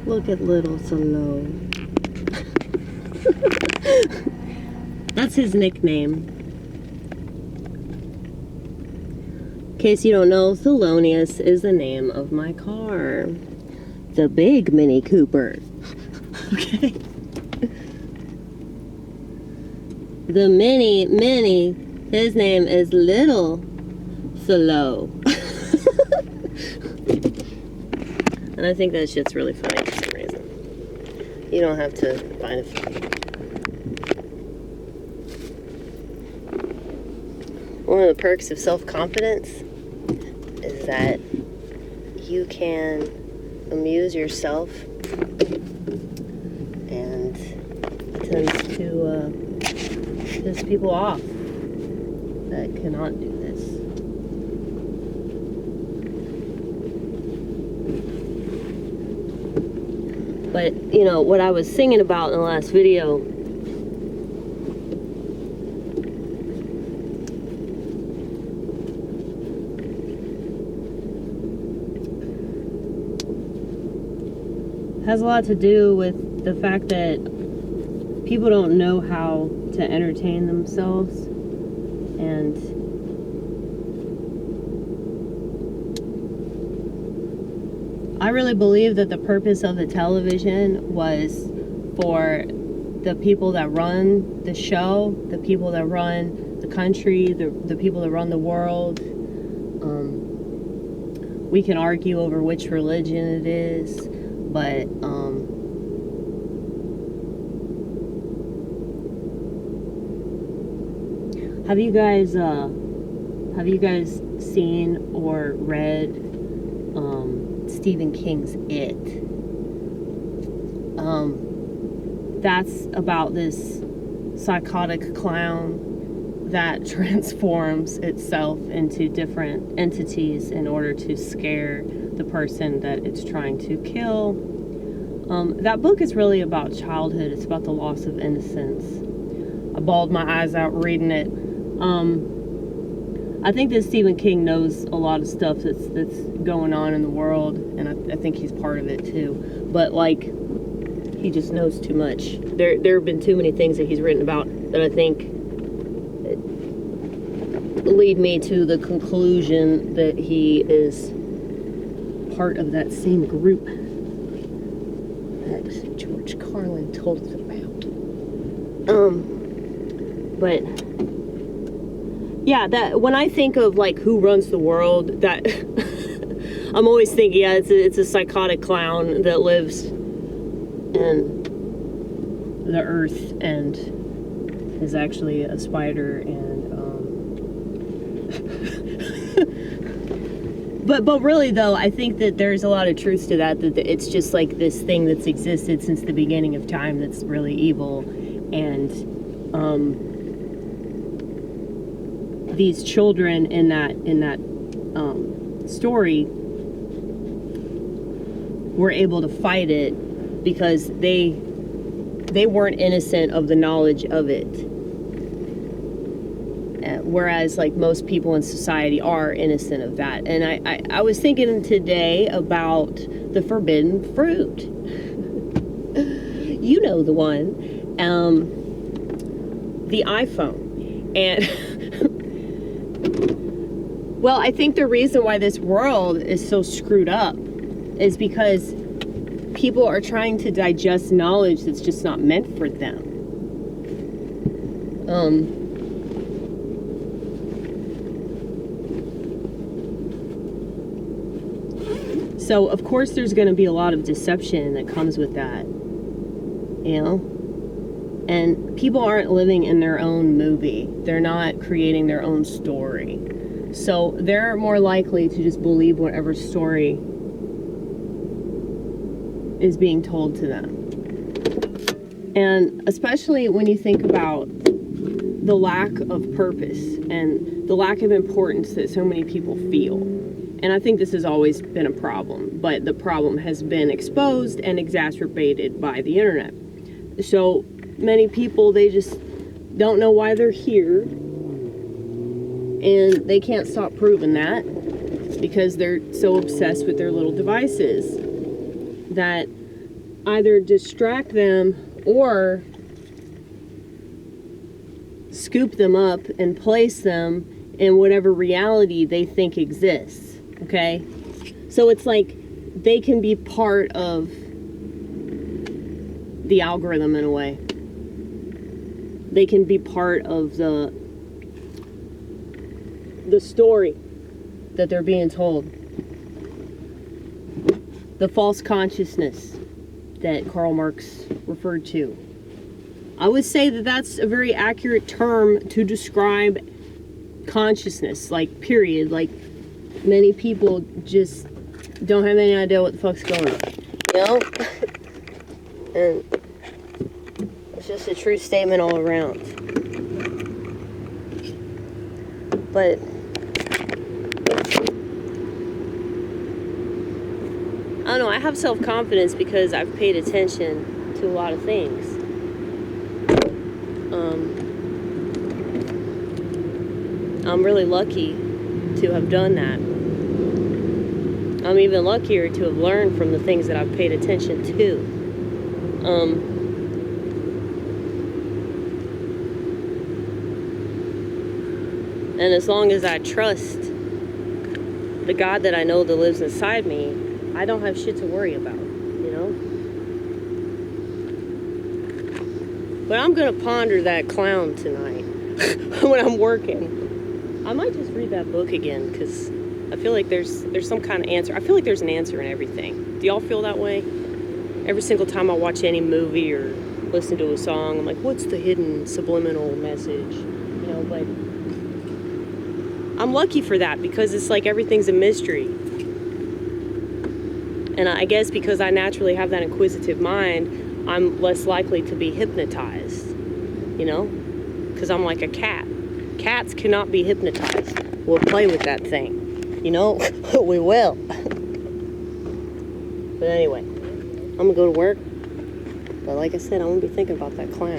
Look at little thelo. That's his nickname. In case you don't know, Thelonious is the name of my car. The big Mini Cooper. Okay. The mini, his name is Little Thelo. And I think that shit's really funny for some reason. You don't have to find it funny. One of the perks of self-confidence is that you can amuse yourself, and it tends to piss people off that cannot do this. But, you know, what I was singing about in the last video has a lot to do with the fact that people don't know how to entertain themselves, and I really believe that the purpose of the television was for the people that run the show, the people that run the country, the people that run the world. We can argue over which religion it is, but have you guys seen or read Stephen King's It? That's about this psychotic clown that transforms itself into different entities in order to scare the person that it's trying to kill. That book is really about childhood. It's about the loss of innocence. I bawled my eyes out reading it. I think that Stephen King knows a lot of stuff that's going on in the world, and I think he's part of it too. But like, he just knows too much. There have been too many things that he's written about that I think lead me to the conclusion that he is part of that same group that George Carlin told us about. But yeah, that when I think of like who runs the world, that I'm always thinking, yeah, it's a psychotic clown that lives in the earth and is actually a spider, and but really though, I think that there's a lot of truth to that it's just like this thing that's existed since the beginning of time that's really evil, and these children in that story were able to fight it because they weren't innocent of the knowledge of it, whereas like most people in society are innocent of that. And I was thinking today about the forbidden fruit. You know the one, the iPhone. And well, I think the reason why this world is so screwed up is because people are trying to digest knowledge that's just not meant for them. So of course there's going to be a lot of deception that comes with that, you know? And people aren't living in their own movie. They're not creating their own story. So they're more likely to just believe whatever story is being told to them. And especially when you think about the lack of purpose and the lack of importance that so many people feel. And I think this has always been a problem, but the problem has been exposed and exacerbated by the internet. So many people, they just don't know why they're here, and they can't stop proving that because they're so obsessed with their little devices that either distract them or scoop them up and place them in whatever reality they think exists, okay? So it's like they can be part of the algorithm in a way. They can be part of the story that they're being told. The false consciousness that Karl Marx referred to. I would say that that's a very accurate term to describe consciousness, like, period. Like, many people just don't have any idea what the fuck's going on, you know? And it's just a true statement all around. But I don't know, I have self-confidence because I've paid attention to a lot of things. I'm really lucky to have done that. I'm even luckier to have learned from the things that I've paid attention to. And as long as I trust the God that I know that lives inside me, I don't have shit to worry about, you know? But I'm gonna ponder that clown tonight when I'm working. I might just read that book again because I feel like there's some kind of answer. I feel like there's an answer in everything. Do y'all feel that way? Every single time I watch any movie or listen to a song, I'm like, what's the hidden subliminal message? You know, but I'm lucky for that because it's like everything's a mystery. And I guess because I naturally have that inquisitive mind, I'm less likely to be hypnotized, you know? Because I'm like a cat. Cats cannot be hypnotized. We'll play with that thing, you know? We will. But anyway, I'm gonna go to work. But like I said, I'm gonna be thinking about that clown.